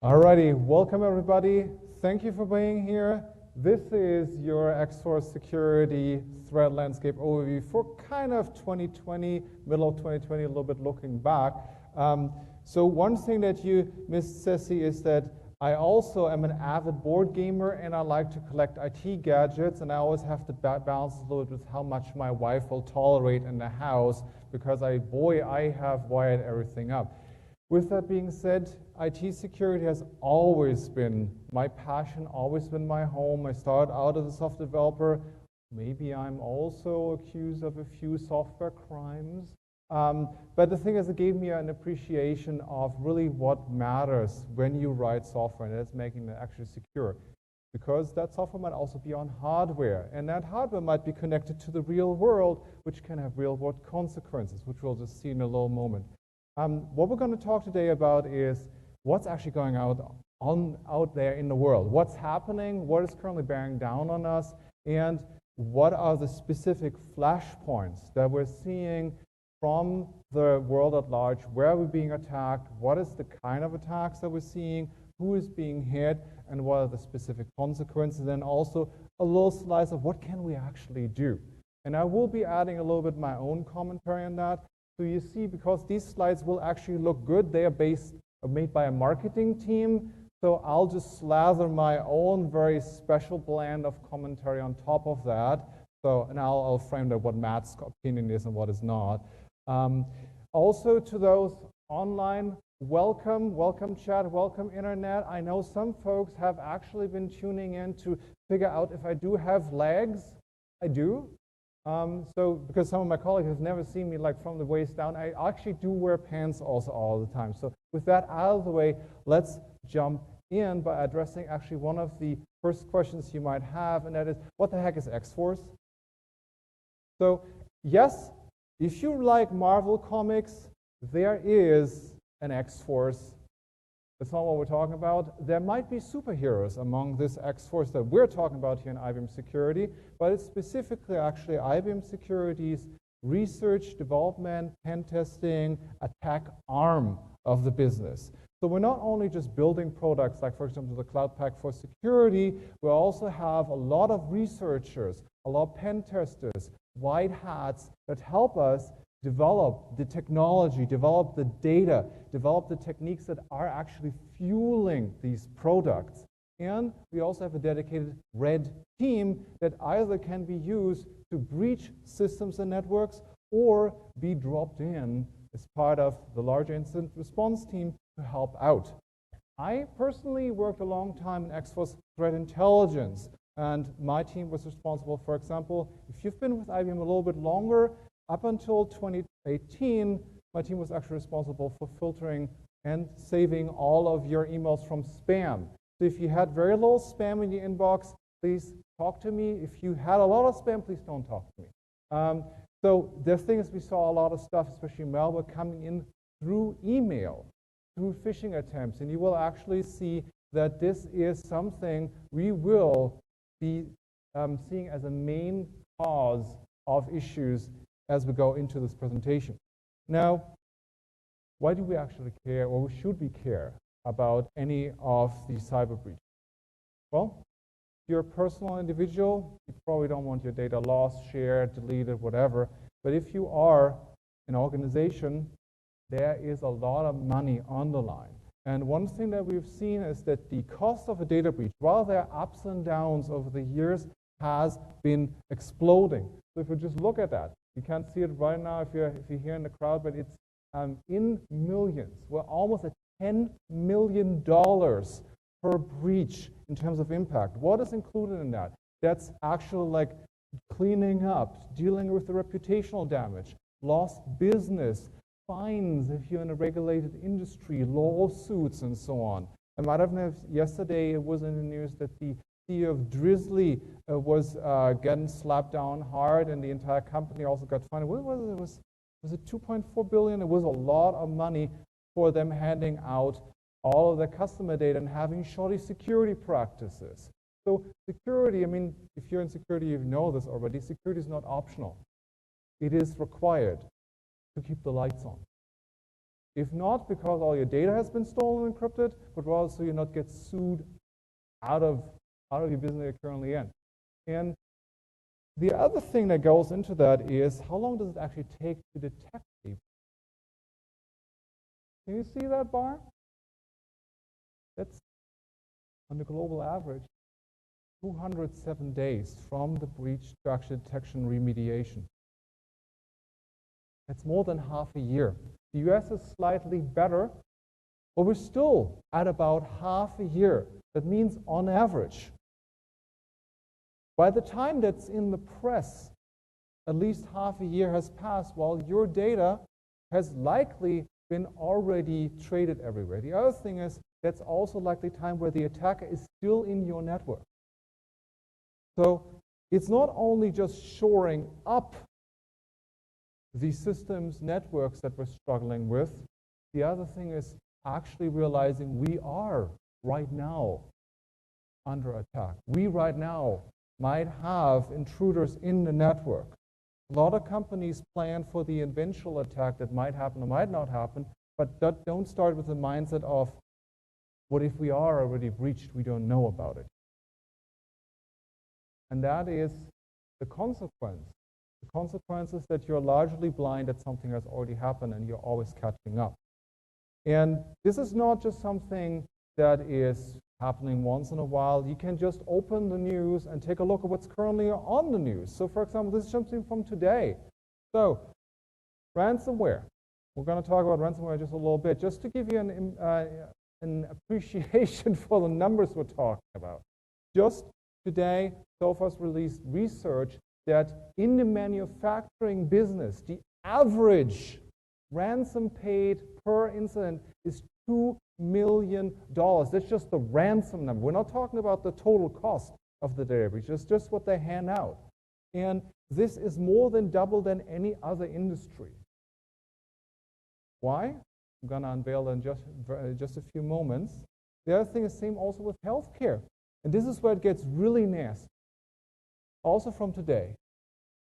Alrighty, welcome everybody. Thank you for being here. This is your X-Force Security Threat Landscape Overview for kind of 2020, middle of 2020, a little bit looking back. So one thing that you missed, Ceci, is that I also am an avid board gamer and I like to collect IT gadgets, and I always have to balance a little bit with how much my wife will tolerate in the house because I have wired everything up. With that being said, IT security has always been my passion, always been my home. I started out as a software developer. Maybe I'm also accused of a few software crimes. But the thing is, it gave me an appreciation of really what matters when you write software, and that's making it actually secure. Because that software might also be on hardware, and that hardware might be connected to the real world, which can have real world consequences, which we'll just see in a little moment. What we're going to talk today about is what's actually going out there in the world. What's happening, what is currently bearing down on us, and what are the specific flashpoints that we're seeing from the world at large. Where are we being attacked? What is the kind of attacks that we're seeing? Who is being hit? And what are the specific consequences? And also a little slice of what can we actually do? And I will be adding a little bit my own commentary on that. So you see, because these slides will actually look good, they are made by a marketing team. So I'll just slather my own very special blend of commentary on top of that. So, and I'll frame that what Matt's opinion is and what is not. Also to those online, welcome chat, welcome internet. I know some folks have actually been tuning in to figure out if I do have legs. I do. So because some of my colleagues have never seen me like from the waist down, I actually do wear pants also all the time. So with that out of the way, let's jump in by addressing actually one of the first questions you might have, and that is, what the heck is X-Force? So yes, if you like Marvel comics, there is an X-Force. That's not what we're talking about. There might be superheroes among this X-Force that we're talking about here in IBM Security, but it's specifically actually IBM Security's research, development, pen testing, attack arm of the business. So we're not only just building products like, for example, the Cloud Pak for security, we also have a lot of researchers, a lot of pen testers, white hats that help us develop the technology, develop the data, develop the techniques that are actually fueling these products. And we also have a dedicated red team that either can be used to breach systems and networks or be dropped in as part of the larger incident response team to help out. I personally worked a long time in X-Force threat intelligence, and my team was responsible, for example, if you've been with IBM a little bit longer, up until 2018, my team was actually responsible for filtering and saving all of your emails from spam. So if you had very little spam in your inbox, please talk to me. If you had a lot of spam, please don't talk to me. So the thing is, we saw a lot of stuff, especially malware, coming in through email, through phishing attempts. And you will actually see that this is something we will be seeing as a main cause of issues as we go into this presentation. Now, why do we actually care, or should we care about any of these cyber breaches? Well, if you're a personal individual, you probably don't want your data lost, shared, deleted, whatever. But if you are an organization, there is a lot of money on the line. And one thing that we've seen is that the cost of a data breach, while there are ups and downs over the years, has been exploding. So if you just look at that, you can't see it right now if you're here in the crowd, but it's in millions. We're almost at $10 million per breach in terms of impact. What is included in that? That's actually like cleaning up, dealing with the reputational damage, lost business, fines if you're in a regulated industry, lawsuits, and so on. I might have known yesterday it was in the news that the CEO of Drizzly was getting slapped down hard, and the entire company also got fined. What was it? Was it 2.4 billion? It was a lot of money for them handing out all of their customer data and having shoddy security practices. So security, I mean, if you're in security, you know this already. Security is not optional. It is required to keep the lights on. If not, because all your data has been stolen and encrypted, but rather so you not get sued out of your business you're currently in. And the other thing that goes into that is how long does it actually take to detect people? Can you see that bar? That's on the global average, 207 days from the breach to actual detection remediation. That's more than half a year. The US is slightly better, but we're still at about half a year. That means on average. By the time that's in the press, at least half a year has passed while your data has likely been already traded everywhere. The other thing is that's also likely time where the attacker is still in your network. So it's not only just shoring up the systems networks that we're struggling with. The other thing is actually realizing we are right now under attack. We right now might have intruders in the network. A lot of companies plan for the eventual attack that might happen or might not happen, but don't start with the mindset of, what if we are already breached, we don't know about it. And that is the consequence. The consequence is that you're largely blind that something has already happened and you're always catching up. And this is not just something that is happening once in a while. You can just open the news and take a look at what's currently on the news. So for example, this is something from today. So ransomware. We're going to talk about ransomware just a little bit, just to give you an appreciation for the numbers we're talking about. Just today, Sophos released research that in the manufacturing business, the average ransom paid per incident is $2 million. That's just the ransom number. We're not talking about the total cost of the data breach. It's just what they hand out. And this is more than double than any other industry. Why? I'm going to unveil in just a few moments. The other thing is same also with healthcare. And this is where it gets really nasty. Also from today,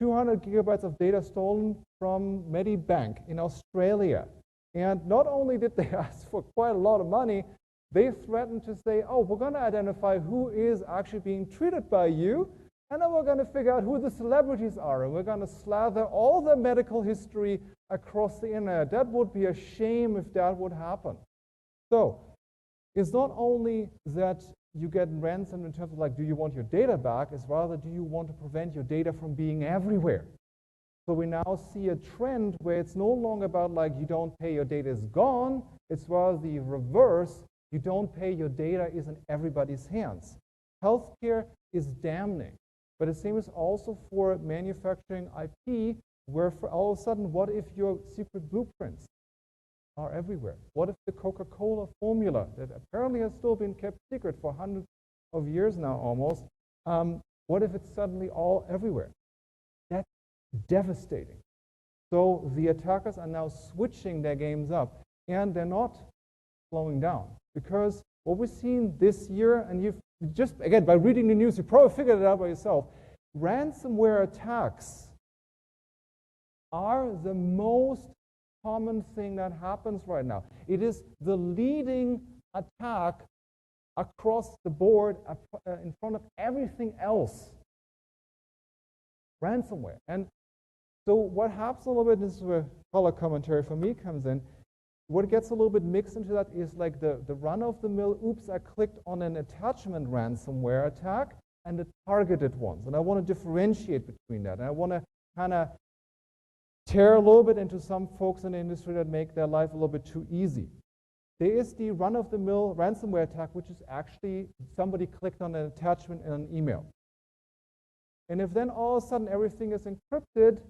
200 gigabytes of data stolen from Medibank in Australia. And not only did they ask for quite a lot of money, they threatened to say, oh, we're going to identify who is actually being treated by you, and then we're going to figure out who the celebrities are, and we're going to slather all their medical history across the internet. That would be a shame if that would happen. So it's not only that you get ransomed in terms of like, do you want your data back? It's rather, do you want to prevent your data from being everywhere? So we now see a trend where it's no longer about like, you don't pay, your data is gone. It's rather the reverse. You don't pay, your data is in everybody's hands. Healthcare is damning. But the same is also for manufacturing IP, where for all of a sudden, what if your secret blueprints are everywhere? What if the Coca-Cola formula that apparently has still been kept secret for hundreds of years now almost, what if it's suddenly all everywhere? That's devastating. So the attackers are now switching their games up, and they're not slowing down. Because what we've seen this year, and you've just, again, by reading the news, you probably figured it out by yourself, ransomware attacks are the most common thing that happens right now. It is the leading attack across the board in front of everything else. Ransomware. And so what happens a little bit, this is where color commentary for me comes in, what gets a little bit mixed into that is like the run-of-the-mill, oops, I clicked on an attachment ransomware attack, and the targeted ones. And I want to differentiate between that. And I want to kind of tear a little bit into some folks in the industry that make their life a little bit too easy. There is the run-of-the-mill ransomware attack, which is actually somebody clicked on an attachment in an email. And if then all of a sudden everything is encrypted,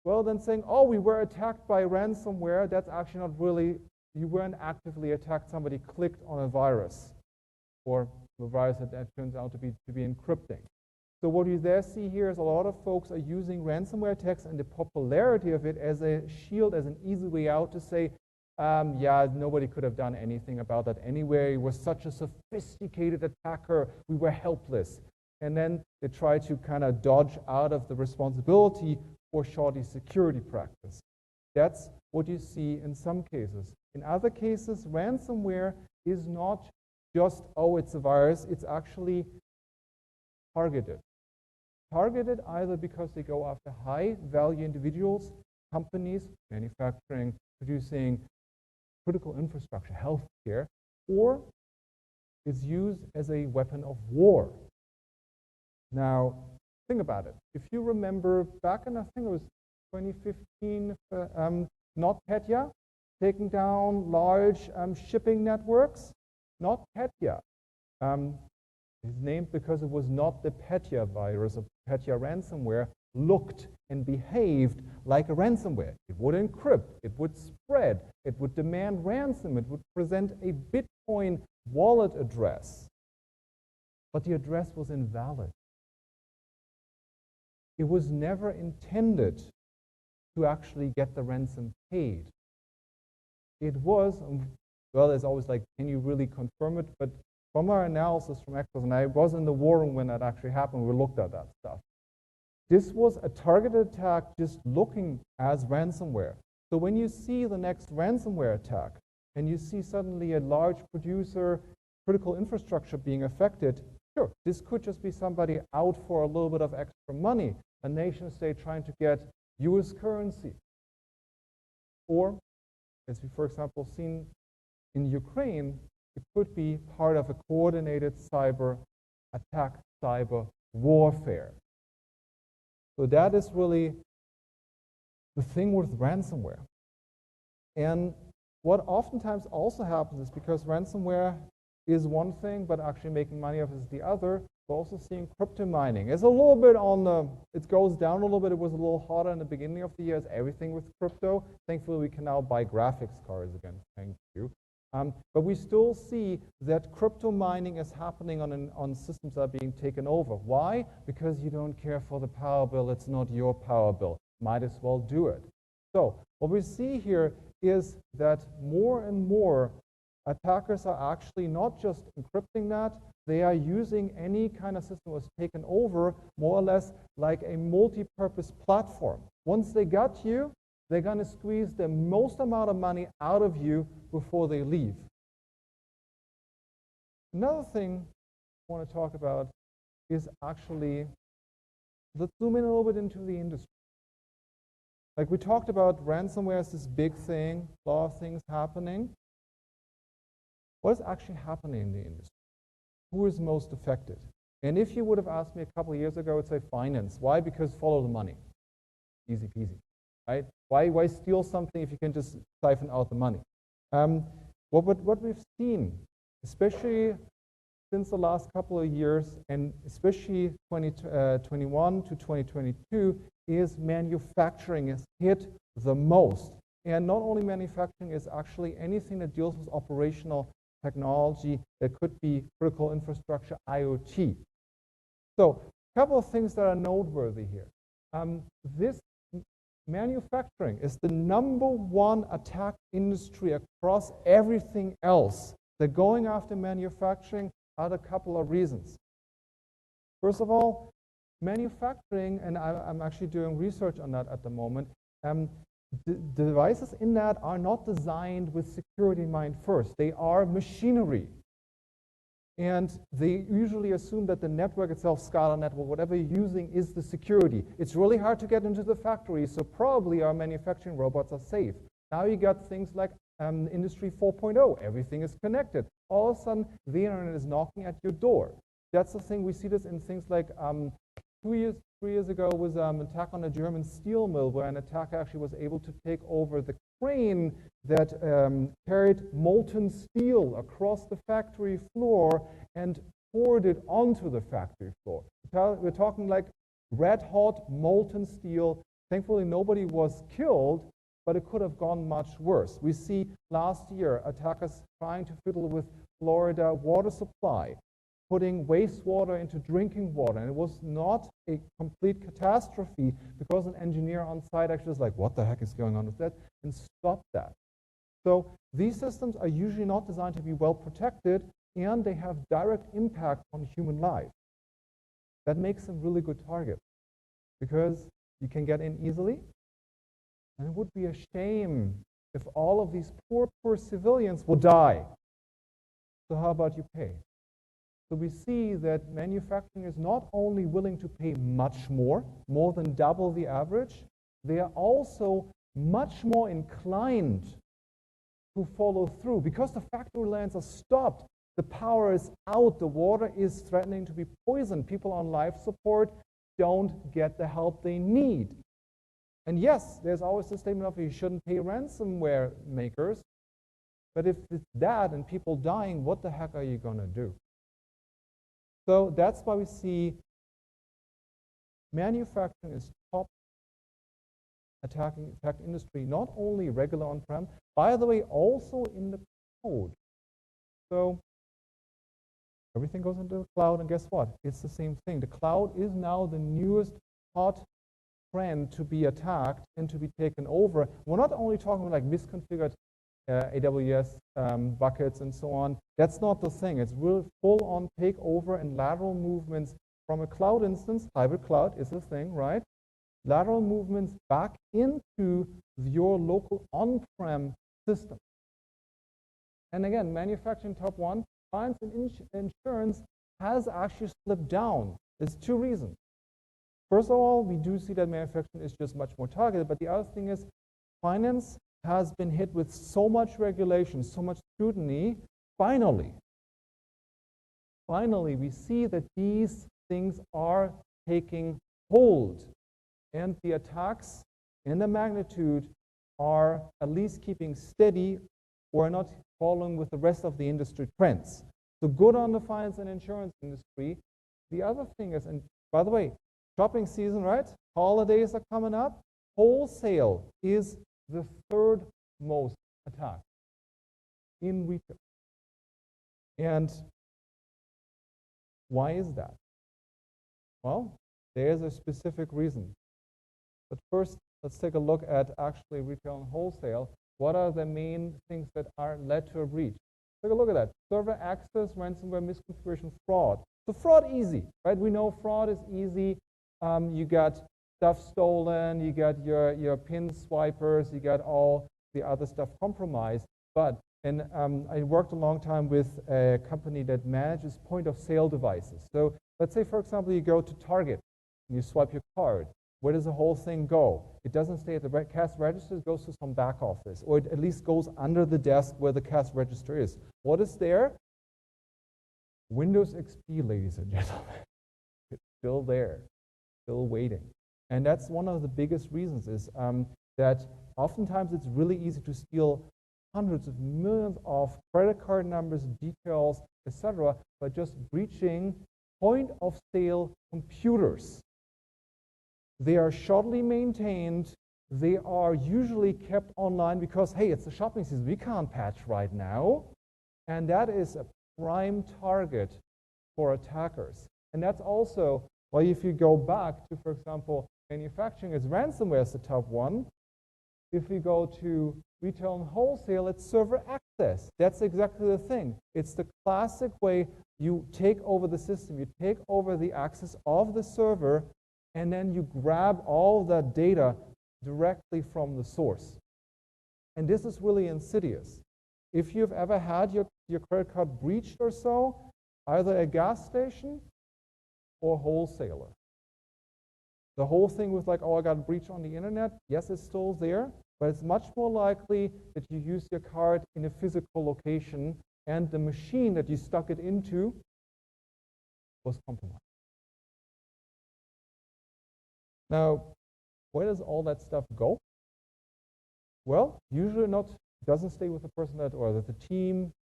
well, then saying, oh, we were attacked by ransomware, that's actually not really, you weren't actively attacked, somebody clicked on a virus, or the virus that turns out to be encrypting. So what you there see here is a lot of folks are using ransomware attacks and the popularity of it as a shield, as an easy way out to say, yeah, nobody could have done anything about that anyway. It was such a sophisticated attacker, we were helpless. And then they try to kind of dodge out of the responsibility for shoddy security practice. That's what you see in some cases. In other cases, ransomware is not just, oh, it's a virus, it's actually targeted. Targeted either because they go after high-value individuals, companies, manufacturing, producing critical infrastructure, healthcare, or it's used as a weapon of war. Now, think about it. If you remember back in, I think it was 2015, NotPetya, taking down large shipping networks. NotPetya is named because it was not the Petya virus or Petya ransomware, looked and behaved like a ransomware. It would encrypt, it would spread, it would demand ransom, it would present a Bitcoin wallet address. But the address was invalid. It was never intended to actually get the ransom paid. It was, well, there's always like, can you really confirm it? But from our analysis from experts, and I was in the war room when that actually happened, we looked at that stuff. This was a targeted attack just looking as ransomware. So when you see the next ransomware attack, and you see suddenly a large producer, critical infrastructure being affected, sure, this could just be somebody out for a little bit of extra money, a nation state trying to get US currency. Or, as we, for example, seen in Ukraine, it could be part of a coordinated cyber attack, cyber warfare. So that is really the thing with ransomware. And what oftentimes also happens is because ransomware is one thing, but actually making money off is the other, we're also seeing crypto mining. It's a little bit on the, it goes down a little bit. It was a little hotter in the beginning of the year as everything with crypto. Thankfully, we can now buy graphics cards again. Thank you. But we still see that crypto mining is happening on systems that are being taken over. Why? Because you don't care for the power bill. It's not your power bill. Might as well do it. So what we see here is that more and more attackers are actually not just encrypting that, they are using any kind of system that was taken over more or less like a multi-purpose platform. Once they got you, they're going to squeeze the most amount of money out of you before they leave. Another thing I want to talk about is actually, let's zoom in a little bit into the industry. Like we talked about, ransomware is this big thing, a lot of things happening. What is actually happening in the industry? Who is most affected? And if you would have asked me a couple of years ago, I would say finance. Why? Because follow the money. Easy peasy. Right? Why steal something if you can just siphon out the money? What we've seen, especially since the last couple of years, and especially 2021 to 2022, is manufacturing is hit the most. And not only manufacturing, is actually anything that deals with operational technology that could be critical infrastructure, IoT. So a couple of things that are noteworthy here. This manufacturing is the #1 attack industry across everything else. They're going after manufacturing out of a couple of reasons. First of all, manufacturing, and I'm actually doing research on that at the moment, the devices in that are not designed with security in mind first. They are machinery. And they usually assume that the network itself, SCADA network, whatever you're using, is the security. It's really hard to get into the factory, so probably our manufacturing robots are safe. Now you got things like Industry 4.0. Everything is connected. All of a sudden, the internet is knocking at your door. That's the thing. We see this in things like 3 years ago was an attack on a German steel mill where an attacker actually was able to take over the crane that carried molten steel across the factory floor and poured it onto the factory floor. We're talking like red hot molten steel. Thankfully, nobody was killed, but it could have gone much worse. We see last year attackers trying to fiddle with Florida water supply, putting wastewater into drinking water. And it was not a complete catastrophe because an engineer on site actually was like, what the heck is going on with that? And stopped that. So these systems are usually not designed to be well protected, and they have direct impact on human life. That makes them really good targets because you can get in easily. And it would be a shame if all of these poor, poor civilians would die. So how about you pay? So we see that manufacturing is not only willing to pay much more than double the average, they are also much more inclined to follow through. Because the factory lands are stopped, the power is out, the water is threatening to be poisoned, people on life support don't get the help they need. And yes, there's always the statement of you shouldn't pay ransomware makers, but if it's that and people dying, what the heck are you going to do? So that's why we see manufacturing is top attack industry, not only regular on-prem, by the way, also in the cloud. So everything goes into the cloud, and guess what? It's the same thing. The cloud is now the newest hot trend to be attacked and to be taken over. We're not only talking about like misconfigured AWS buckets and so on. That's not the thing. It's real full-on takeover and lateral movements from a cloud instance. Hybrid cloud is the thing, right? Lateral movements back into your local on-prem system. And again, manufacturing top one, finance and insurance has actually slipped down. There's two reasons. First of all, we do see that manufacturing is just much more targeted, but the other thing is finance has been hit with so much regulation, so much scrutiny. Finally, we see that these things are taking hold, and the attacks in the magnitude are at least keeping steady or not following with the rest of the industry trends. So good on the finance and insurance industry. The other thing is, and by the way, shopping season, right? Holidays are coming up. Wholesale is the third most attacked in retail. And why is that? Well, there's a specific reason. But first, let's take a look at actually retail and wholesale. What are the main things that are led to a breach? Take a look at that. Server access, ransomware, misconfiguration, fraud. So fraud, easy, right? We know fraud is easy. You got stuff stolen, you got your PIN swipers, you got all the other stuff compromised. But, and I worked a long time with a company that manages point-of-sale devices. So let's say, for example, you go to Target and you swipe your card. Where does the whole thing go? It doesn't stay at the cash register, it goes to some back office, or it at least goes under the desk where the cash register is. What is there? Windows XP, ladies and gentlemen. It's still there, still waiting. And that's one of the biggest reasons is that oftentimes it's really easy to steal hundreds of millions of credit card numbers, details, etc., by just breaching point-of-sale computers. They are shoddily maintained. They are usually kept online because, hey, it's the shopping season. We can't patch right now. And that is a prime target for attackers. And that's also why if you go back to, for example, manufacturing as ransomware is the top one. If we go to retail and wholesale, it's server access. That's exactly the thing. It's the classic way you take over the system. You take over the access of the server, and then you grab all that data directly from the source. And this is really insidious. If you've ever had your credit card breached or so, either a gas station or a wholesaler. The whole thing with like, oh, I got a breach on the internet, yes, it's still there, but it's much more likely that you use your card in a physical location and the machine that you stuck it into was compromised. Now, where does all that stuff go? Well, usually not, it doesn't stay with the person that, or the team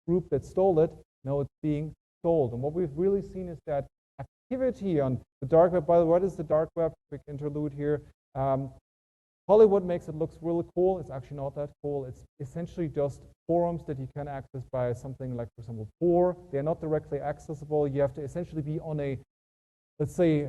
group that stole it. No, it's being sold. And what we've really seen is that activity on the dark web. By the way, what is the dark web? Quick interlude here. Hollywood makes it look really cool. It's actually not that cool. It's essentially just forums that you can access by something like, for example, Tor. They're not directly accessible. You have to essentially be on a, let's say,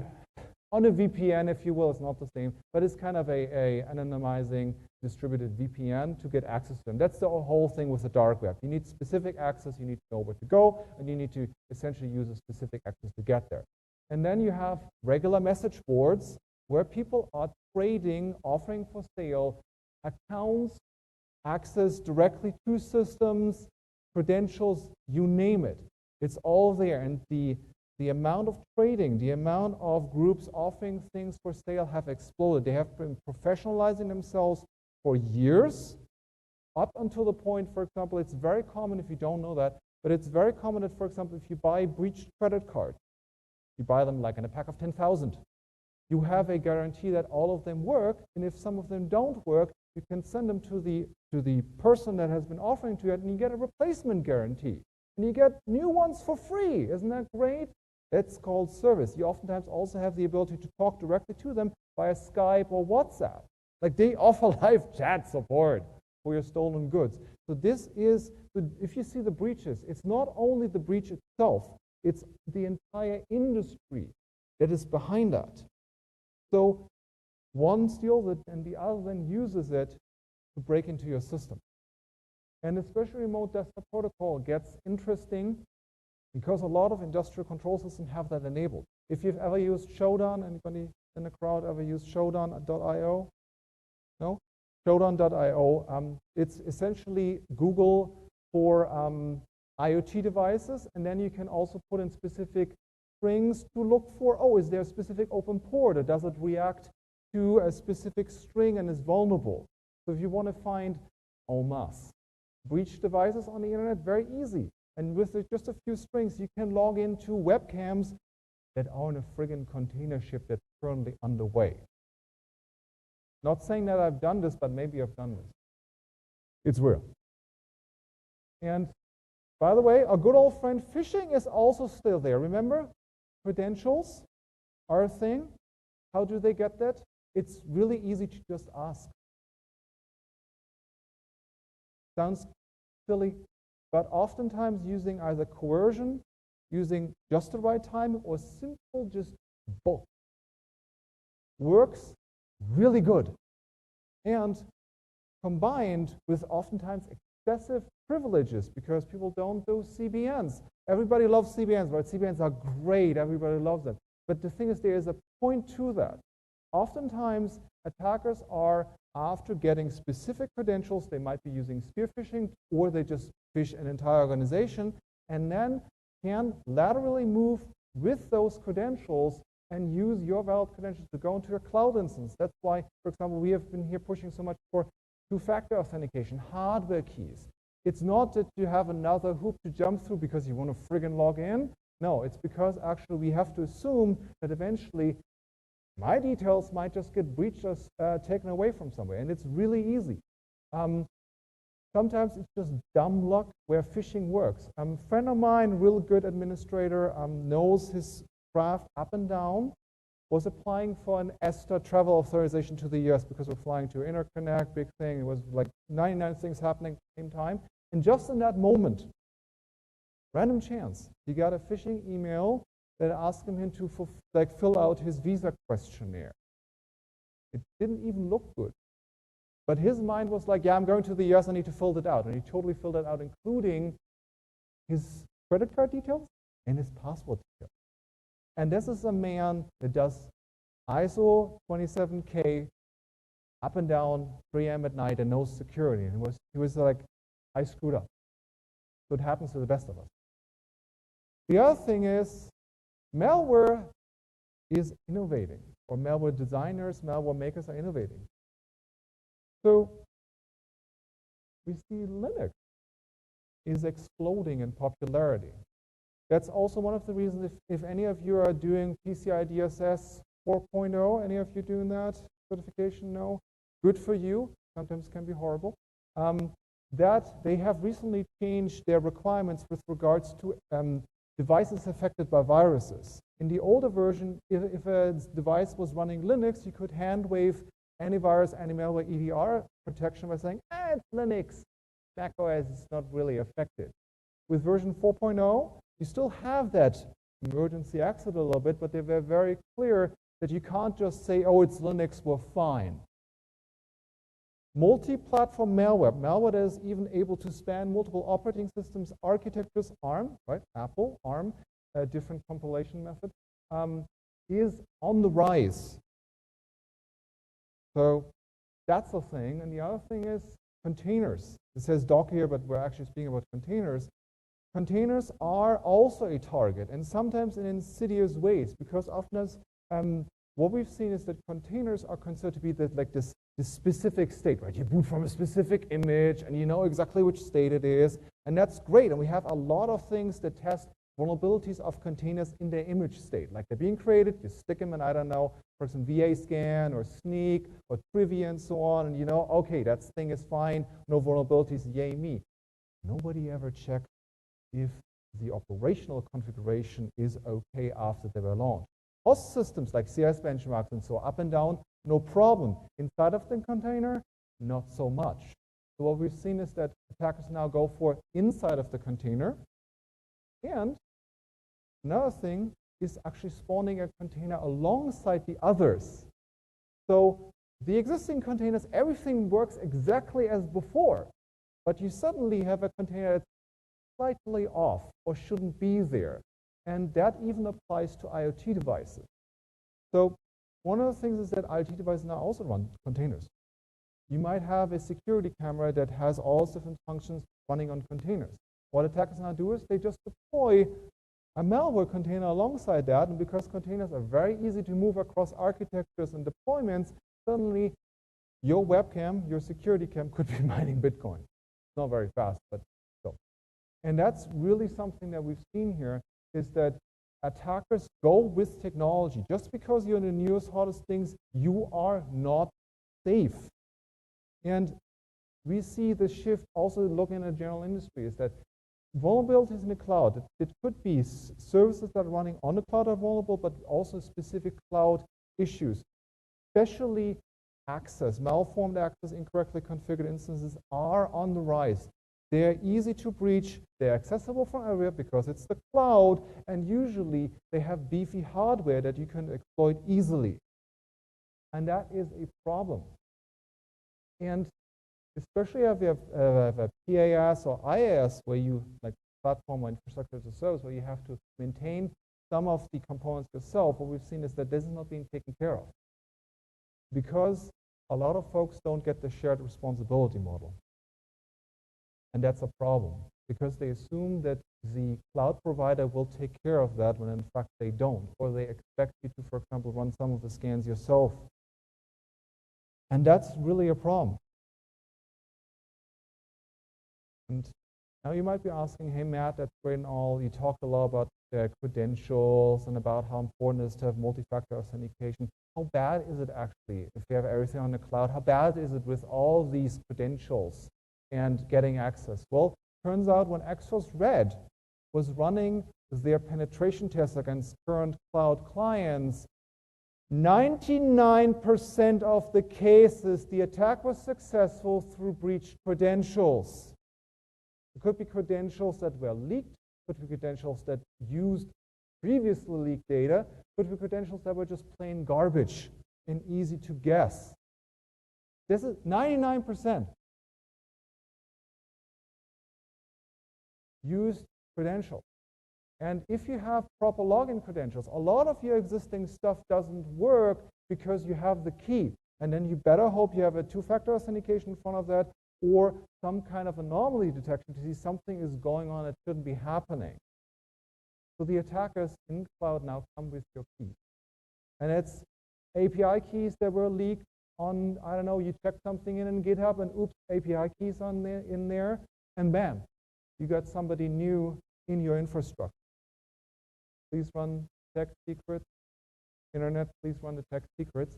on a VPN, if you will. It's not the same, but it's kind of a anonymizing distributed VPN to get access to them. That's the whole thing with the dark web. You need specific access, you need to know where to go, and you need to essentially use a specific access to get there. And then you have regular message boards where people are trading, offering for sale, accounts, access directly to systems, credentials, you name it. It's all there. And the amount of trading, the amount of groups offering things for sale have exploded. They have been professionalizing themselves for years, up until the point, for example, it's very common, if you don't know that, but it's very common that, for example, if you buy breached credit cards, you buy them like in a pack of 10,000. You have a guarantee that all of them work, and if some of them don't work, you can send them to the person that has been offering to it, and you get a replacement guarantee. And you get new ones for free. Isn't that great? That's called service. You oftentimes also have the ability to talk directly to them via Skype or WhatsApp. Like they offer live chat support for your stolen goods. So this is, if you see the breaches, it's not only the breach itself, it's the entire industry that is behind that. So one steals it and the other then uses it to break into your system. And especially remote desktop protocol gets interesting because a lot of industrial control systems have that enabled. If you've ever used Shodan, anybody in the crowd ever used Shodan.io? No? Shodan.io, it's essentially Google for IoT devices, and then you can also put in specific strings to look for, oh, is there a specific open port, or does it react to a specific string and is vulnerable? So if you want to find en masse breach devices on the internet, very easy. And with just a few strings, you can log into webcams that are in a friggin' container ship that's currently underway. Not saying that I've done this, but maybe I've done this. It's real. And by the way, our good old friend phishing is also still there. Remember, credentials are a thing. How do they get that? It's really easy to just ask. Sounds silly, but oftentimes using either coercion, using just the right time, or simple just both works really good. And combined with oftentimes excessive privileges, because people don't do CBNs. Everybody loves CBNs, right? CBNs are great, everybody loves them. But the thing is, there is a point to that. Oftentimes, attackers are after getting specific credentials. They might be using spear phishing, or they just phish an entire organization, and then can laterally move with those credentials and use your valid credentials to go into your cloud instance. That's why, for example, we have been here pushing so much for two-factor authentication, hardware keys. It's not that you have another hoop to jump through because you want to friggin' log in. No, it's because actually we have to assume that eventually my details might just get breached or taken away from somewhere, and it's really easy. Sometimes it's just dumb luck where phishing works. A friend of mine, real good administrator, knows his craft up and down, was applying for an ESTA travel authorization to the US because we're flying to Interconnect, big thing. It was like 99 things happening at the same time. And just in that moment, random chance, he got a phishing email that asked him to fill out his visa questionnaire. It didn't even look good. But his mind was like, yeah, I'm going to the US, I need to fill it out. And he totally filled it out, including his credit card details and his passport details. And this is a man that does ISO 27K up and down, 3 a.m. at night, and knows security. And he was like, I screwed up. So it happens to the best of us. The other thing is, malware is innovating, or malware designers, malware makers are innovating. So we see Linux is exploding in popularity. That's also one of the reasons if any of you are doing PCI DSS 4.0, any of you doing that certification? No? Good for you. Sometimes can be horrible. That they have recently changed their requirements with regards to devices affected by viruses. In the older version, if a device was running Linux, you could hand wave antivirus, anti-malware, EDR protection by saying, it's Linux. macOS is not really affected. With version 4.0, you still have that emergency exit a little bit, but they were very clear that you can't just say, oh, it's Linux, we're fine. Multi-platform malware, malware that is even able to span multiple operating systems, architectures, ARM, right? Apple, ARM, a different compilation method, is on the rise. So that's the thing. And the other thing is containers. It says Docker here, but we're actually speaking about containers. Containers are also a target, and sometimes in insidious ways, because often what we've seen is that containers are considered to be this specific state, right? You boot from a specific image, and you know exactly which state it is, and that's great. And we have a lot of things that test vulnerabilities of containers in their image state. Like they're being created, you stick them in, I don't know, for some VA scan or Sneak or Trivia and so on, and you know, okay, that thing is fine, no vulnerabilities, yay me. Nobody ever checked if the operational configuration is okay after they were launched. Host systems like CIS benchmarks and so up and down, no problem. Inside of the container, not so much. So what we've seen is that attackers now go for inside of the container. And another thing is actually spawning a container alongside the others. So the existing containers, everything works exactly as before. But you suddenly have a container that's slightly off or shouldn't be there. And that even applies to IoT devices. So one of the things is that IoT devices now also run containers. You might have a security camera that has all different functions running on containers. What attackers now do is they just deploy a malware container alongside that, and because containers are very easy to move across architectures and deployments, suddenly your webcam, your security cam could be mining Bitcoin. It's not very fast, but still. And that's really something that we've seen here, is that attackers go with technology. Just because you're in the newest, hottest things, you are not safe. And we see the shift also looking at general industry, is that vulnerabilities in the cloud, it could be services that are running on the cloud are vulnerable, but also specific cloud issues. Especially access, malformed access, incorrectly configured instances are on the rise. They're easy to breach, they're accessible from everywhere because it's the cloud, and usually they have beefy hardware that you can exploit easily. And that is a problem. And especially if you have a PaaS or IaaS, where you, like platform or infrastructure as a service, where you have to maintain some of the components yourself, what we've seen is that this is not being taken care of. Because a lot of folks don't get the shared responsibility model. And that's a problem, because they assume that the cloud provider will take care of that when in fact they don't, or they expect you to, for example, run some of the scans yourself. And that's really a problem. And now you might be asking, hey Matt, that's great and all, you talked a lot about credentials and about how important it is to have multi-factor authentication. How bad is it actually if you have everything on the cloud? How bad is it with all these credentials and getting access? Well, turns out when Exos Red was running their penetration tests against current cloud clients, 99% of the cases, the attack was successful through breached credentials. It could be credentials that were leaked, could be credentials that used previously leaked data, could be credentials that were just plain garbage and easy to guess. This is 99%. Used credentials. And if you have proper login credentials, a lot of your existing stuff doesn't work because you have the key. And then you better hope you have a two-factor authentication in front of that, or some kind of anomaly detection to see something is going on that shouldn't be happening. So the attackers in cloud now come with your keys. And it's API keys that were leaked on, I don't know, you check something in GitHub and oops, API keys in there, and bam, you got somebody new in your infrastructure. Please run tech secrets. Internet, please run the tech secrets.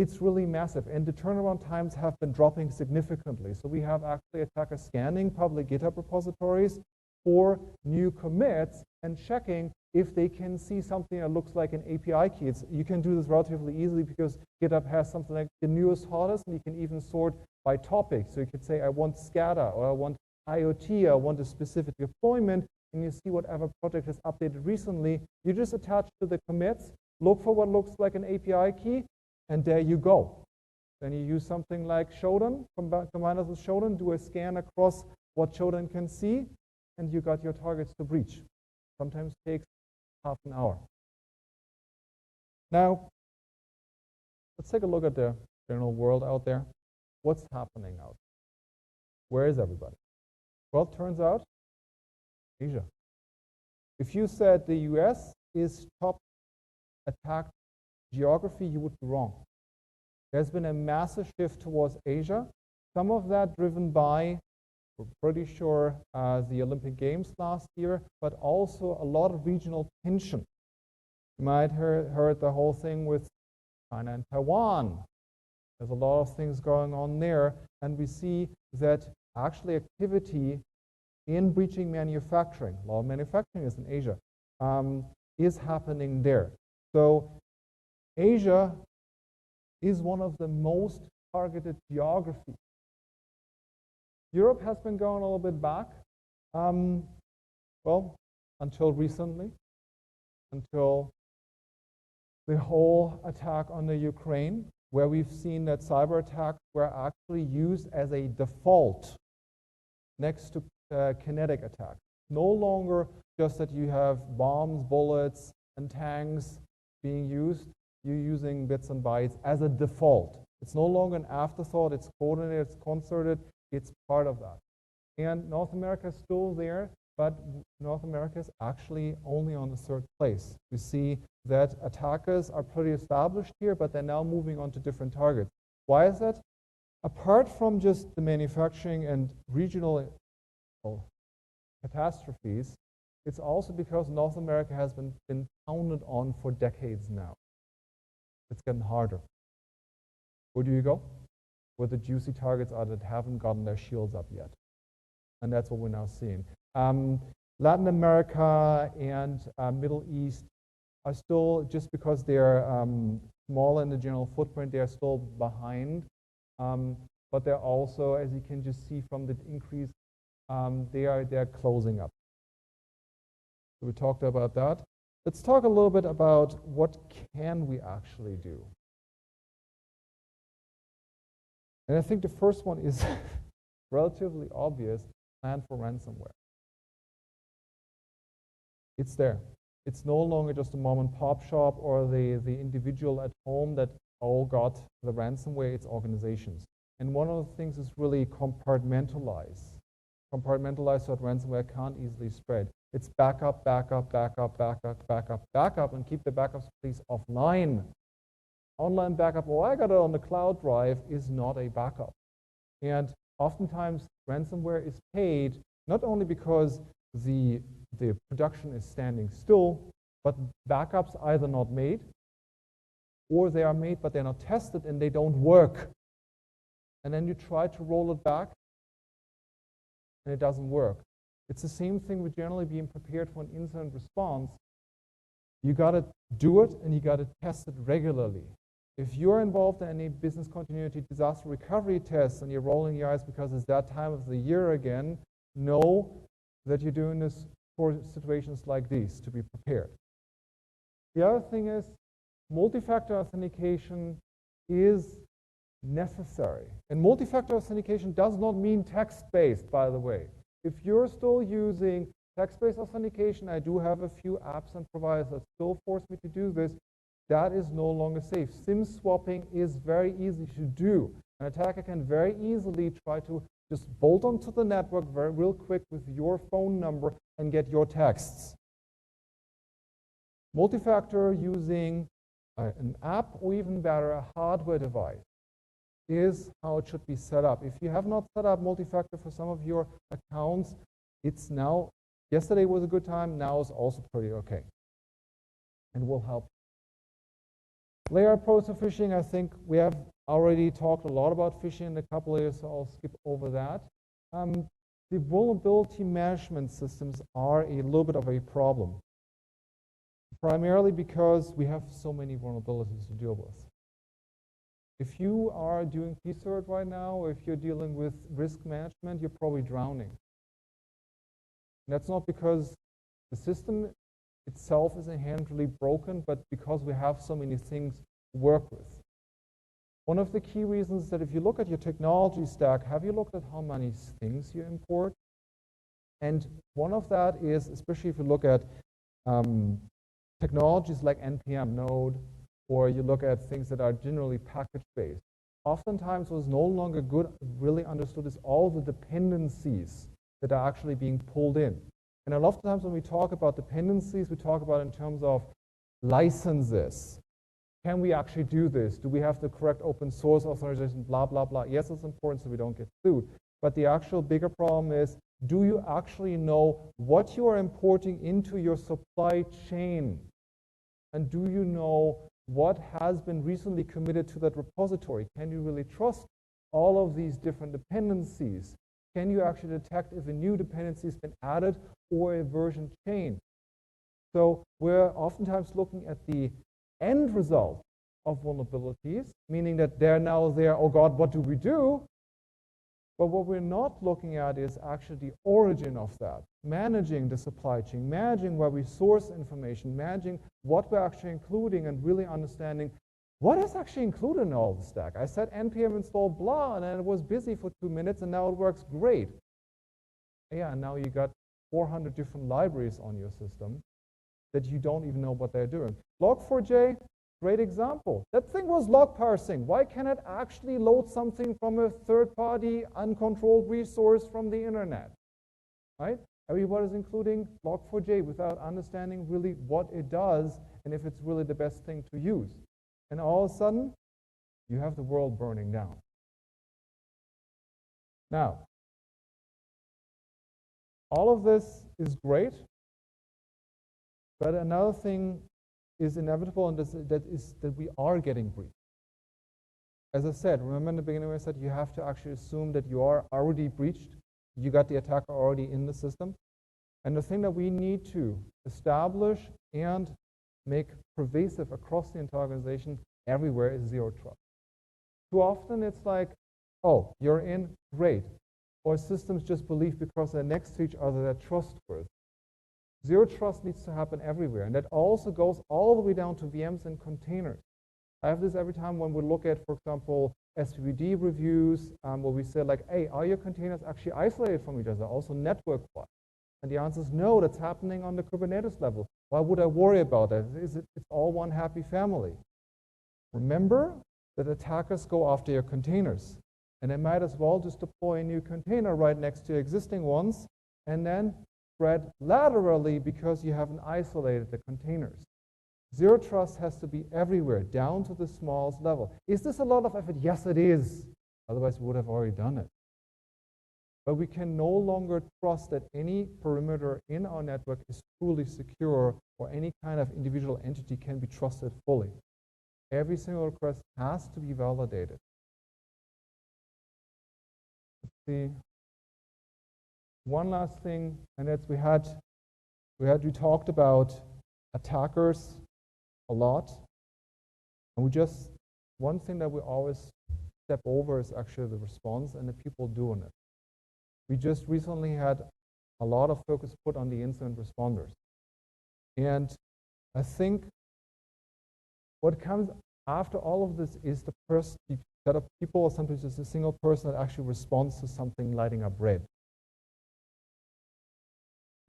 It's really massive, and the turnaround times have been dropping significantly. So we have actually attackers scanning public GitHub repositories for new commits and checking if they can see something that looks like an API key. You can do this relatively easily because GitHub has something like the newest, hottest, and you can even sort by topic. So you could say, I want SCADA, or I want IoT, I want a specific deployment, and you see whatever project is updated recently. You just attach to the commits, look for what looks like an API key, and there you go. Then you use something like Shodan, combine us with Shodan, do a scan across what Shodan can see, and you got your targets to breach. Sometimes takes half an hour. Now, let's take a look at the general world out there. What's happening out there? Where is everybody? Well, it turns out Asia. If you said the US is top attacked geography, you would be wrong. There's been a massive shift towards Asia. Some of that driven by, we're pretty sure, the Olympic Games last year, but also a lot of regional tension. You might have heard the whole thing with China and Taiwan. There's a lot of things going on there, and we see that actually activity in breaching manufacturing, a lot of manufacturing is in Asia, is happening there. So Asia is one of the most targeted geographies. Europe has been going a little bit back, well, until recently, until the whole attack on the Ukraine, where we've seen that cyber attacks were actually used as a default next to kinetic attacks. No longer just that you have bombs, bullets, and tanks being used. You're using bits and bytes as a default. It's no longer an afterthought. It's coordinated, it's concerted, it's part of that. And North America is still there, but North America is actually only on the third place. We see that attackers are pretty established here, but they're now moving on to different targets. Why is that? Apart from just the manufacturing and regional catastrophes, it's also because North America has been pounded on for decades now. It's getting harder. Where do you go? Where the juicy targets are that haven't gotten their shields up yet. And that's what we're now seeing. Latin America and Middle East are still, just because they're smaller in the general footprint, they're still behind. But they're also, as you can just see from the increase, they're closing up. So we talked about that. Let's talk a little bit about what can we actually do. And I think the first one is relatively obvious: plan for ransomware. It's there. It's no longer just a mom and pop shop or the individual at home that all got the ransomware. It's organizations. And one of the things is really compartmentalize. Compartmentalize so that ransomware can't easily spread. It's backup, backup, backup, backup, backup, backup, and keep the backups please offline. Online backup, oh, I got it on the cloud drive, is not a backup. And oftentimes ransomware is paid not only because the production is standing still, but backups either not made, or they are made but they're not tested and they don't work. And then you try to roll it back and it doesn't work. It's the same thing with generally being prepared for an incident response. You got to do it and you got to test it regularly. If you're involved in any business continuity disaster recovery tests and you're rolling your eyes because it's that time of the year again, know that you're doing this for situations like these to be prepared. The other thing is multi-factor authentication is necessary. And multi-factor authentication does not mean text-based, by the way. If you're still using text-based authentication, I do have a few apps and providers that still force me to do this. That is no longer safe. SIM swapping is very easy to do. An attacker can very easily try to just bolt onto the network real quick with your phone number and get your texts. Multi-factor using an app or even better, a hardware device is how it should be set up. If you have not set up multi-factor for some of your accounts, it's now, yesterday was a good time, now is also pretty okay. And will help. Layer approach to phishing, I think we have already talked a lot about phishing in a couple of years, so I'll skip over that. The vulnerability management systems are a little bit of a problem, primarily because we have so many vulnerabilities to deal with. If you are doing PCERT right now, or if you're dealing with risk management, you're probably drowning. And that's not because the system itself is inherently broken, but because we have so many things to work with. One of the key reasons is that if you look at your technology stack, have you looked at how many things you import? And one of that is, especially if you look at technologies like NPM, Node, or you look at things that are generally package-based. oftentimes what's no longer good, really understood, is all the dependencies that are actually being pulled in. And a lot of times when we talk about dependencies, we talk about in terms of licenses. Can we actually do this? Do we have the correct open source authorization? Blah, blah, blah. Yes, it's important so we don't get sued. But the actual bigger problem is, do you actually know what you are importing into your supply chain? And do you know what has been recently committed to that repository? Can you really trust all of these different dependencies? Can you actually detect if a new dependency has been added or a version change? So we're oftentimes looking at the end result of vulnerabilities, meaning that they're now there, oh God, what do we do? But what we're not looking at is actually the origin of that, managing the supply chain, managing where we source information, managing what we're actually including, and really understanding what is actually included in all the stack. I said npm install blah, and then it was busy for 2 minutes, and now it works great. Yeah, and now you got 400 different libraries on your system that you don't even know what they're doing. Log4j, great example. That thing was log parsing. Why can't it actually load something from a third-party, uncontrolled resource from the internet? Right? Everybody's including log4j without understanding really what it does and if it's really the best thing to use. And all of a sudden, you have the world burning down. Now, all of this is great, but another thing is inevitable, and that we are getting breached. As I said, remember in the beginning when I said you have to actually assume that you are already breached, you got the attacker already in the system. And the thing that we need to establish and make pervasive across the entire organization everywhere is zero trust. Too often it's like, oh, you're in, great. Or systems just believe because they're next to each other, they're trustworthy. Zero trust needs to happen everywhere, and that also goes all the way down to VMs and containers. I have this every time when we look at, for example, SVD reviews, where we say like, hey, are your containers actually isolated from each other, also network-wise? And the answer is no, that's happening on the Kubernetes level. Why would I worry about that? It's all one happy family. Remember that attackers go after your containers, and they might as well just deploy a new container right next to existing ones, and then spread laterally because you haven't isolated the containers. Zero trust has to be everywhere, down to the smallest level. Is this a lot of effort? Yes, it is. Otherwise, we would have already done it. But we can no longer trust that any perimeter in our network is truly secure, or any kind of individual entity can be trusted fully. Every single request has to be validated. Let's see. One last thing, and that's we talked about attackers a lot, and one thing that we always step over is actually the response and the people doing it. We just recently had a lot of focus put on the incident responders, and I think what comes after all of this is the set of people, or sometimes just a single person that actually responds to something lighting up red.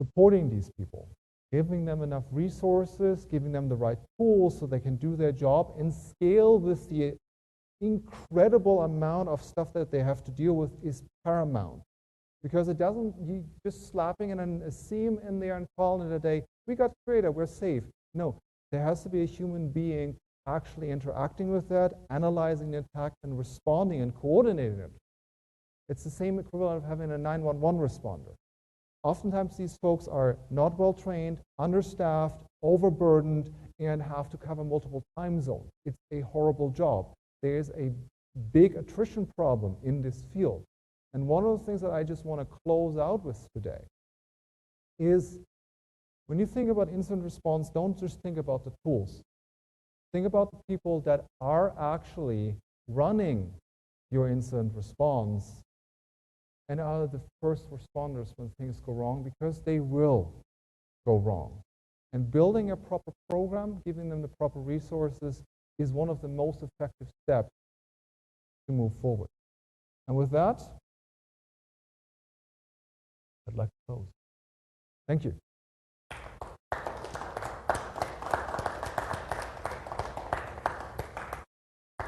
Supporting these people, giving them enough resources, giving them the right tools so they can do their job and scale with the incredible amount of stuff that they have to deal with is paramount. Because it doesn't, you just slapping in a seam in there and calling it a day, we got Creator, we're safe. No, there has to be a human being actually interacting with that, analyzing the attack and responding and coordinating it. It's the same equivalent of having a 911 responder. Oftentimes these folks are not well trained, understaffed, overburdened, and have to cover multiple time zones. It's a horrible job. There's a big attrition problem in this field. And one of the things that I just want to close out with today is when you think about incident response, don't just think about the tools. Think about the people that are actually running your incident response and are the first responders when things go wrong, because they will go wrong. And building a proper program, giving them the proper resources, is one of the most effective steps to move forward. And with that, I'd like to close. Thank you.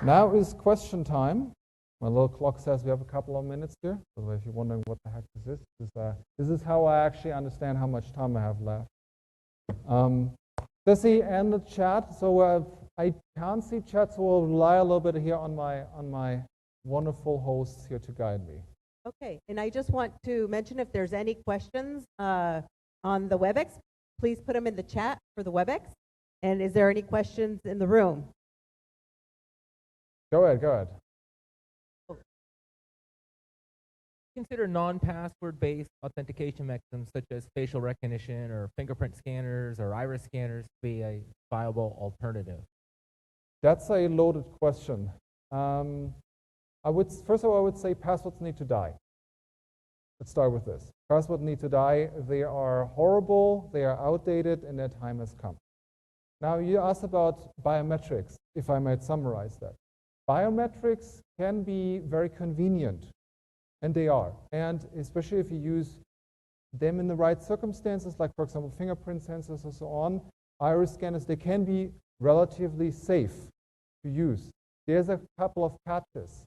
Now is question time. My little clock says we have a couple of minutes here. So if you're wondering what the heck this is how I actually understand how much time I have left. Ceci and the chat. So I can't see chat, so we'll rely a little bit here on my wonderful hosts here to guide me. Okay, and I just want to mention if there's any questions on the WebEx, please put them in the chat for the WebEx. And is there any questions in the room? Go ahead. Consider non-password based authentication mechanisms such as facial recognition or fingerprint scanners or iris scanners to be a viable alternative? That's a loaded question. First of all, I would say passwords need to die. Let's start with this. Passwords need to die. They are horrible, they are outdated, and their time has come. Now, you asked about biometrics, if I might summarize that. Biometrics can be very convenient, and they are. And especially if you use them in the right circumstances, like, for example, fingerprint sensors and so on, iris scanners, they can be relatively safe to use. There's a couple of catches.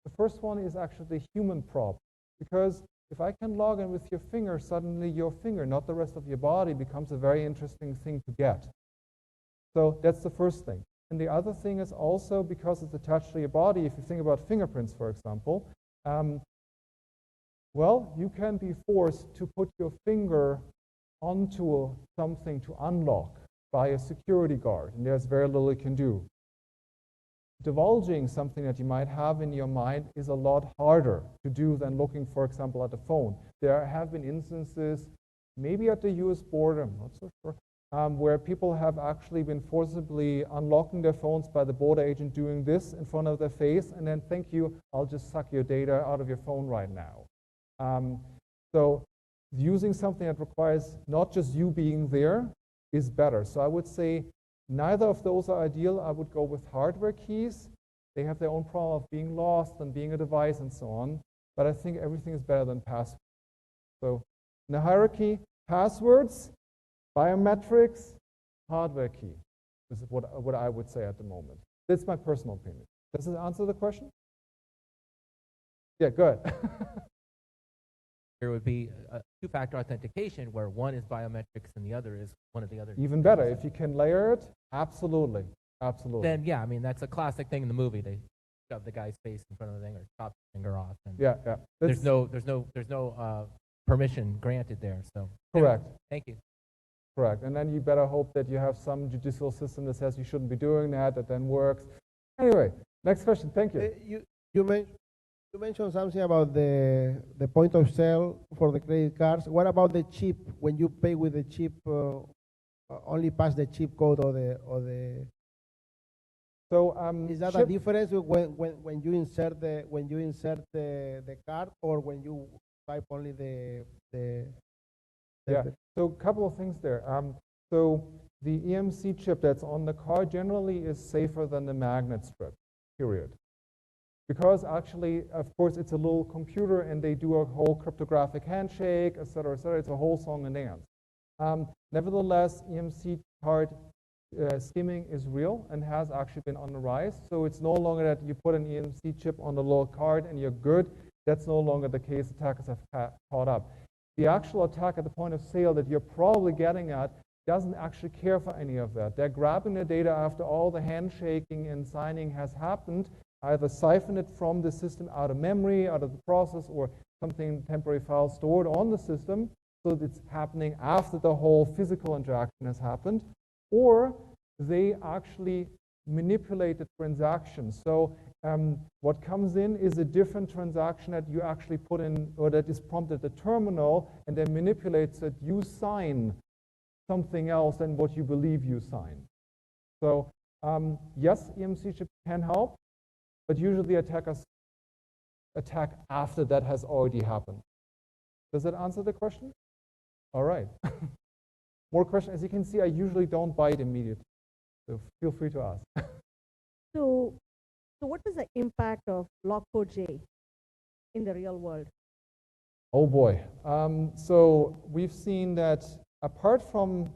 The first one is actually the human problem, because if I can log in with your finger, suddenly your finger, not the rest of your body, becomes a very interesting thing to get. So that's the first thing. And the other thing is also because it's attached to your body, if you think about fingerprints, for example, well, you can be forced to put your finger onto something to unlock by a security guard, and there's very little you can do. Divulging something that you might have in your mind is a lot harder to do than looking, for example, at a phone. There have been instances, maybe at the US border, I'm not so sure, where people have actually been forcibly unlocking their phones by the border agent doing this in front of their face, and then, thank you, I'll just suck your data out of your phone right now. So using something that requires not just you being there is better. So I would say neither of those are ideal. I would go with hardware keys. They have their own problem of being lost and being a device and so on. But I think everything is better than passwords. So in the hierarchy, passwords, biometrics, hardware key. This is what I would say at the moment. That's my personal opinion. Does it answer the question? Yeah, good. There would be a two-factor authentication where one is biometrics and the other is one of the other. Even better. If you can layer it, absolutely. Absolutely. Then, yeah, I mean, that's a classic thing in the movie. They shove the guy's face in front of the thing or chop the finger off. And yeah. There's no permission granted there. So correct. Anyway, thank you. Correct. And then you better hope that you have some judicial system that says you shouldn't be doing that, that then works. Anyway, next question. Thank you. You mentioned something about the point of sale for the credit cards. What about the chip? When you pay with the chip, only pass the chip code or the. So is that a difference when you insert the card or when you type only the yeah. So a couple of things there. So the EMC chip that's on the card generally is safer than the magnet strip. Period. Because actually, of course, it's a little computer and they do a whole cryptographic handshake, et cetera, et cetera. It's a whole song and dance. Nevertheless, EMC card skimming is real and has actually been on the rise. So it's no longer that you put an EMC chip on the little card and you're good. That's no longer the case. Attackers have caught up. The actual attack at the point of sale that you're probably getting at doesn't actually care for any of that. They're grabbing the data after all the handshaking and signing has happened, either siphon it from the system out of memory, out of the process, or something temporary file stored on the system, so that it's happening after the whole physical interaction has happened, or they actually manipulate the transaction. So what comes in is a different transaction that you actually put in, or that is prompted at the terminal, and then manipulates that you sign something else than what you believe you signed. So yes, EMC chip can help, but usually attackers attack after that has already happened. Does that answer the question? All right. More questions? As you can see, I usually don't bite immediately, so feel free to ask. So what is the impact of Log4j in the real world? Oh boy. So we've seen that apart from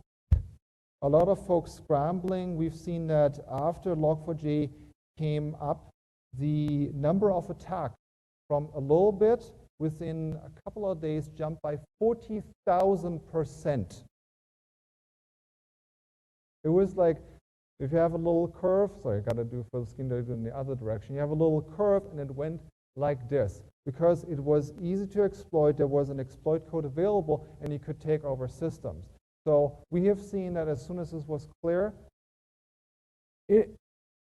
a lot of folks scrambling, we've seen that after Log4j came up, the number of attacks from a little bit within a couple of days jumped by 40,000%. It was like, if you have a little curve, sorry, I gotta do for the skin to do in the other direction. You have a little curve and it went like this because it was easy to exploit. There was an exploit code available and you could take over systems. So we have seen that as soon as this was clear,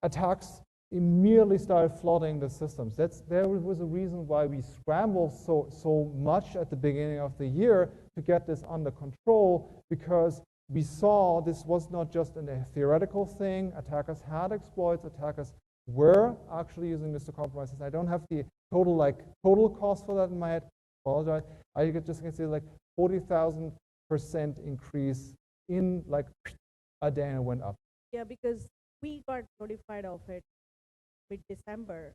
attacks immediately started flooding the systems. There was a reason why we scrambled so much at the beginning of the year to get this under control, because we saw this was not just a theoretical thing. Attackers had exploits. Attackers were actually using this to compromise. I don't have the total cost for that in my head. Apologize. I just can say like 40,000% increase in like a day, and it went up. Yeah, because we got notified of it mid-December.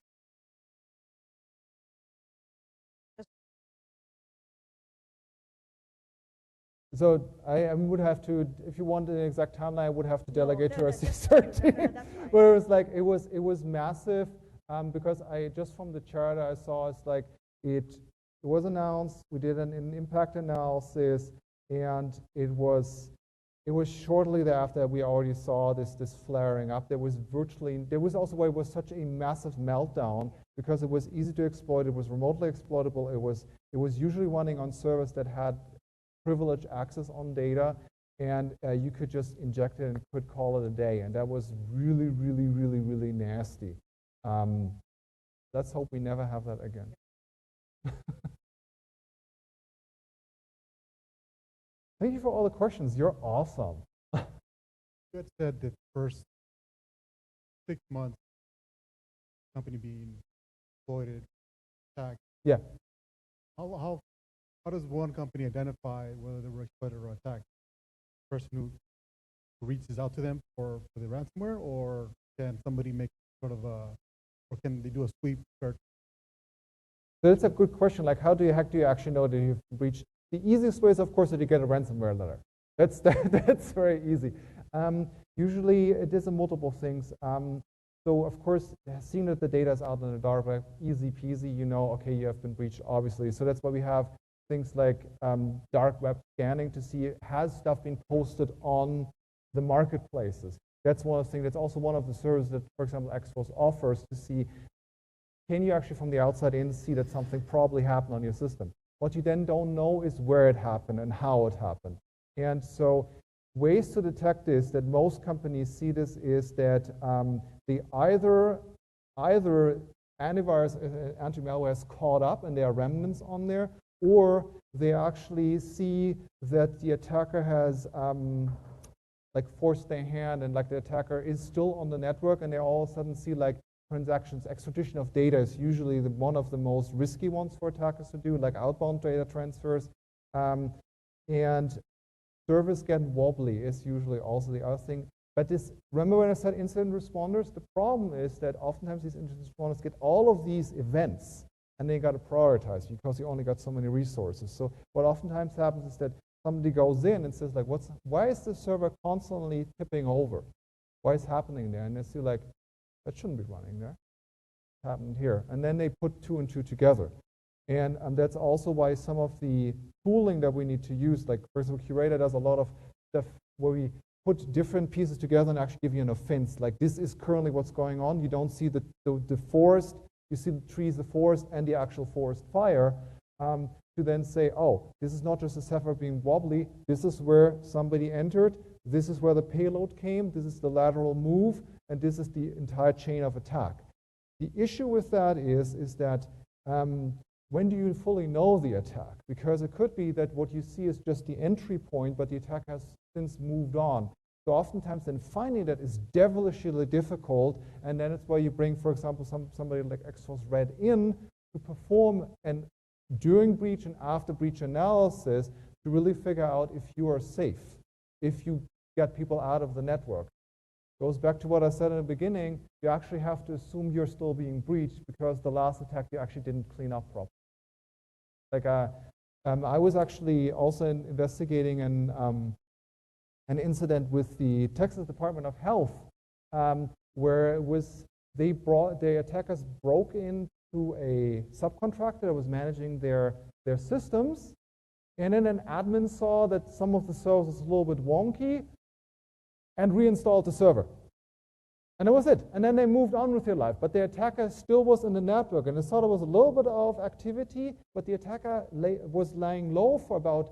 So I would have to, if you want an exact timeline, I would have to delegate to our sister team. But it was like, it was massive, because just from the chart I saw, it's like it was announced, we did an impact analysis, and it was shortly thereafter that we already saw this flaring up. There was also why it was such a massive meltdown, because it was easy to exploit, it was remotely exploitable, it was usually running on servers that had privileged access on data, and you could just inject it and could call it a day, and that was really, really, really, really nasty. Let's hope we never have that again. Thank you for all the questions. You're awesome. You had said that first 6 months, company being exploited, attacked. Yeah. How does one company identify whether they were exploited or attacked? The person who reaches out to them for the ransomware, or can somebody make sort of or can they do a sweep search? So that's a good question. Like, how do you actually know that you've breached? The easiest way is, of course, that you get a ransomware letter. That's very easy. Usually, it is multiple things. So, of course, seeing that the data is out in the dark web, easy peasy, you know, okay, you have been breached, obviously. So that's why we have things like dark web scanning to see, has stuff been posted on the marketplaces. That's one of the things. That's also one of the services that, for example, Xforce offers to see, can you actually from the outside in see that something probably happened on your system? What you then don't know is where it happened and how it happened. And so ways to detect this, that most companies see this, is that they either antivirus, anti-malware is caught up and there are remnants on there, or they actually see that the attacker has like forced their hand, and like the attacker is still on the network, and they all of a sudden see like transactions. Extradition of data is usually one of the most risky ones for attackers to do, like outbound data transfers. And servers get wobbly is usually also the other thing. But remember when I said incident responders? The problem is that oftentimes these incident responders get all of these events, and they got to prioritize because you only got so many resources. So what oftentimes happens is that somebody goes in and says like, why is the server constantly tipping over? Why is happening there? And they see like, that shouldn't be running there. It happened here. And then they put 2 and 2 together. And that's also why some of the tooling that we need to use, like for example, Curator does a lot of stuff where we put different pieces together and actually give you an offense. Like, this is currently what's going on. You don't see the forest, you see the trees, the forest, and the actual forest fire, to then say, oh, this is not just a server being wobbly. This is where somebody entered. This is where the payload came. This is the lateral move. And this is the entire chain of attack. The issue with that is that when do you fully know the attack? Because it could be that what you see is just the entry point, but the attack has since moved on. So oftentimes then finding that is devilishly difficult, and then it's why you bring, for example, somebody like Xforce Red in to perform an during breach and after breach analysis to really figure out if you are safe, if you get people out of the network. Goes back to what I said in the beginning, you actually have to assume you're still being breached because the last attack you actually didn't clean up properly. Like I was actually also investigating an incident with the Texas Department of Health where it was the attackers broke into a subcontractor that was managing their systems, and then an admin saw that some of the servers was a little bit wonky and reinstalled the server. And that was it. And then they moved on with their life. But the attacker still was in the network. And they saw there was a little bit of activity, but the attacker was laying low for about,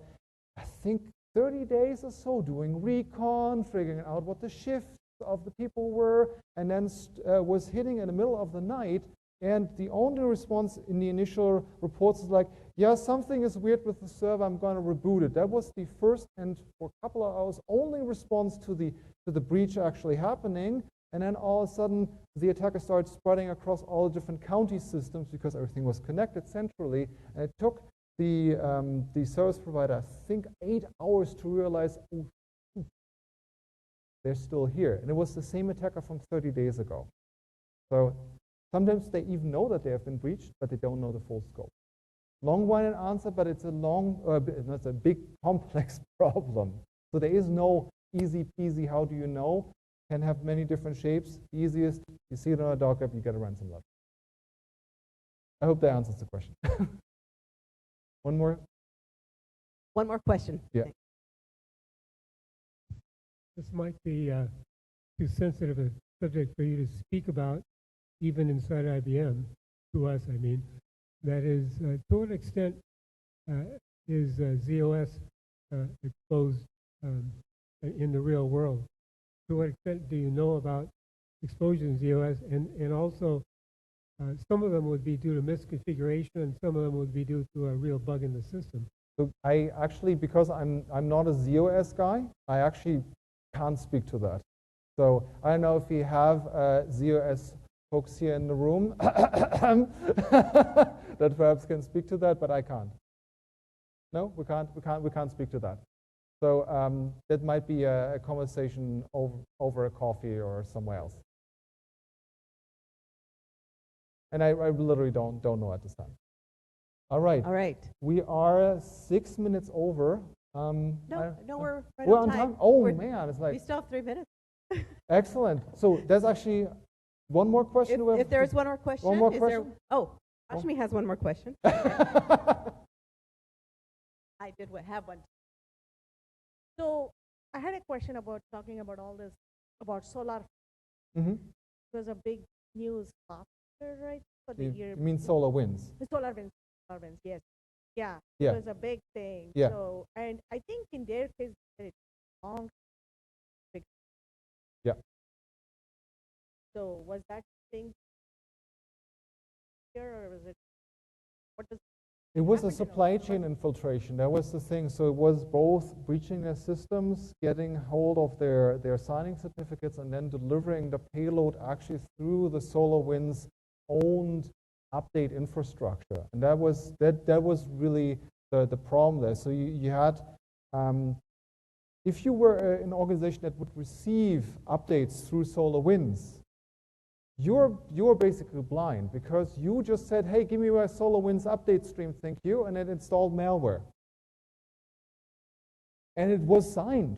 I think, 30 days or so, doing recon, figuring out what the shifts of the people were, and then was hitting in the middle of the night. And the only response in the initial reports is like, yeah, something is weird with the server, I'm going to reboot it. That was the first and for a couple of hours only response to the breach actually happening. And then all of a sudden, the attacker started spreading across all the different county systems because everything was connected centrally. And it took the service provider, I think, 8 hours to realize, oh, they're still here. And it was the same attacker from 30 days ago. So sometimes they even know that they have been breached, but they don't know the full scope. Long-winded answer, but it's it's a big, complex problem. So there is no easy peasy, how do you know? Can have many different shapes. The easiest, you see it on a docker, you get a ransom letter. I hope that answers the question. One more? One more question. Yeah. This might be too sensitive a subject for you to speak about, even inside IBM, to us, I mean. That is, to what extent is ZOS exposed in the real world? To what extent do you know about exposure in ZOS? And also, some of them would be due to misconfiguration, and some of them would be due to a real bug in the system. So I actually, because I'm not a ZOS guy, I actually can't speak to that. So I don't know if we have ZOS folks here in the room that perhaps can speak to that, but I can't. No, we can't speak to that. So that might be a conversation over a coffee or somewhere else. And I literally don't know at this time. All right. All right. We are 6 minutes over. No, we're right we're on on time. Oh man, it's like We still have 3 minutes. excellent. So there's actually one more question. If there's one more question, one more is question? there? Oh, Ashmi has one more question. I did have one. So I had a question about talking about all this, about solar. Mm-hmm. It was a big news after, right, for the year. You mean solar winds? The solar winds, yes. Yeah, Yeah. it was a big thing. Yeah. So, and I think in their case, it's long. Big. Yeah. So was that thing here, or was it, what does It was a happened, supply chain infiltration. That was the thing. So it was both breaching their systems, getting hold of their signing certificates, and then delivering the payload actually through the SolarWinds owned update infrastructure. And that was really the problem there. So you had, if you were an organization that would receive updates through SolarWinds, you're basically blind because you just said, hey, give me my SolarWinds update stream, thank you, and it installed malware. And it was signed.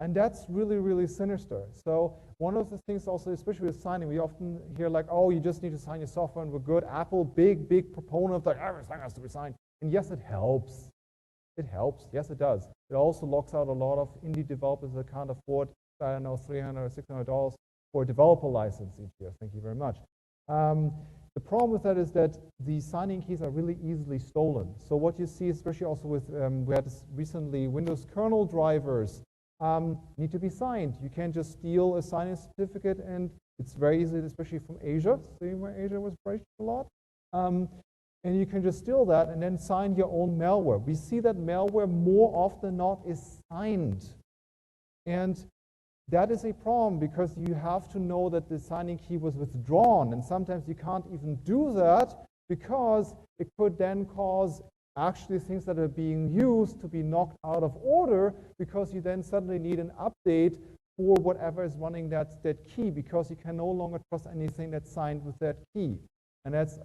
And that's really, really sinister. So one of the things also, especially with signing, we often hear like, oh, you just need to sign your software and we're good. Apple, big proponent of like, everything has to be signed. And yes, it helps. It helps. Yes, it does. It also locks out a lot of indie developers that can't afford, I don't know, $300 or $600 for a developer license each year. Thank you very much. The problem with that is that the signing keys are really easily stolen. So what you see, especially also with, we had this recently, Windows kernel drivers need to be signed. You can't just steal a signing certificate, and it's very easy, especially from Asia. See where Asia was breached a lot? And you can just steal that and then sign your own malware. We see that malware more often than not is signed. And that is a problem because you have to know that the signing key was withdrawn, and sometimes you can't even do that because it could then cause actually things that are being used to be knocked out of order because you then suddenly need an update for whatever is running that key because you can no longer trust anything that's signed with that key. And that's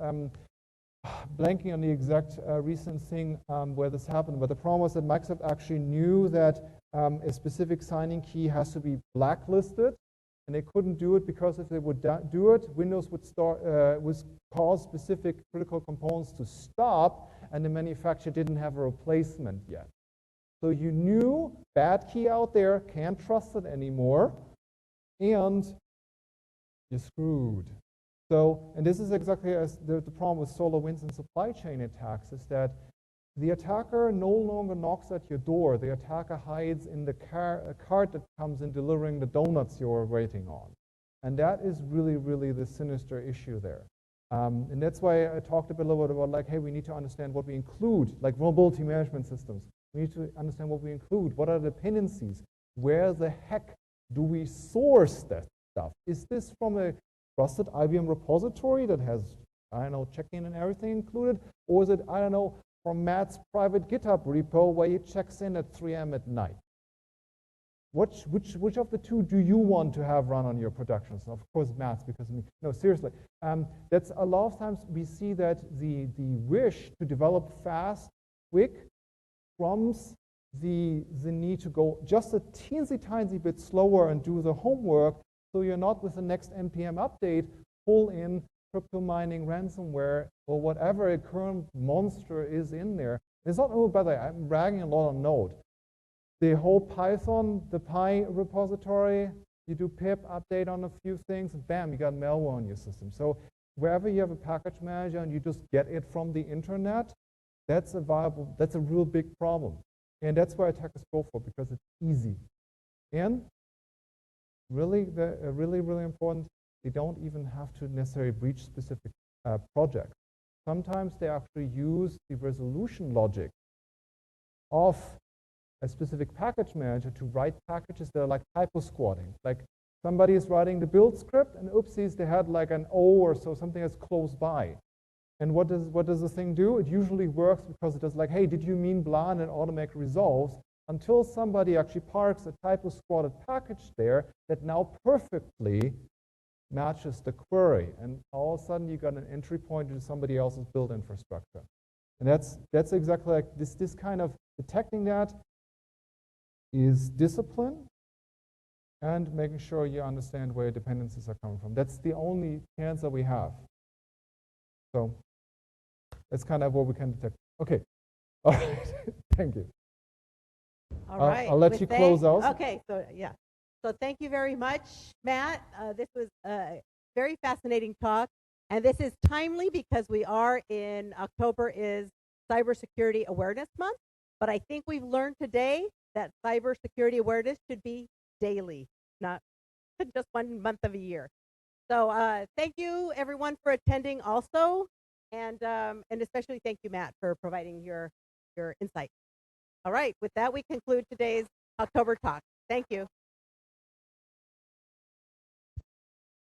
blanking on the exact recent thing where this happened, but the problem was that Microsoft actually knew that a specific signing key has to be blacklisted and they couldn't do it because if they would do it, Windows would cause specific critical components to stop, and the manufacturer didn't have a replacement yet. So you knew bad key out there, can't trust it anymore, and you're screwed. So, and this is exactly as the problem with SolarWinds and supply chain attacks, is that the attacker no longer knocks at your door. The attacker hides in the cart that comes in delivering the donuts you're waiting on. And that is really, really the sinister issue there. And that's why I talked a little bit about, like, hey, we need to understand what we include, like vulnerability management systems. We need to understand what we include. What are the dependencies? Where the heck do we source that stuff? Is this from a trusted IBM repository that has, I don't know, check-in and everything included? Or is it, I don't know, from Matt's private GitHub repo where he checks in at 3 a.m. at night? Which of the two do you want to have run on your productions? Of course, Matt's, because of me. No, seriously. That's a lot of times we see that the wish to develop fast, quick, trumps the need to go just a teensy tiny bit slower and do the homework, so you're not with the next NPM update pull in crypto mining ransomware or whatever a current monster is in there. It's not, oh, by the way, I'm bragging a lot on Node. The whole Python, the Py repository, you do pip update on a few things, and bam, you got malware on your system. So wherever you have a package manager and you just get it from the internet, that's a real big problem. And that's why attackers go for, because it's easy. And really, really important, they don't even have to necessarily breach specific projects. Sometimes they actually use the resolution logic of a specific package manager to write packages that are like typo squatting. Like somebody is writing the build script, and oopsies, they had like an O or so, something that's close by. And what does the thing do? It usually works because it does like, hey, did you mean blah, and it automatically resolves, until somebody actually parks a typo squatted package there that now perfectly matches the query. And all of a sudden, you got an entry point into somebody else's build infrastructure. And that's exactly like this kind of detecting that is discipline and making sure you understand where your dependencies are coming from. That's the only chance that we have. So that's kind of what we can detect. Okay. All right. Thank you. All right. I'll let you close out. Okay. So, yeah. So thank you very much, Matt. This was a very fascinating talk. And this is timely because we are in October is Cybersecurity Awareness Month. But I think we've learned today that cybersecurity awareness should be daily, not just 1 month of a year. So thank you, everyone, for attending also. And especially thank you, Matt, for providing your insight. All right. With that, we conclude today's October talk. Thank you.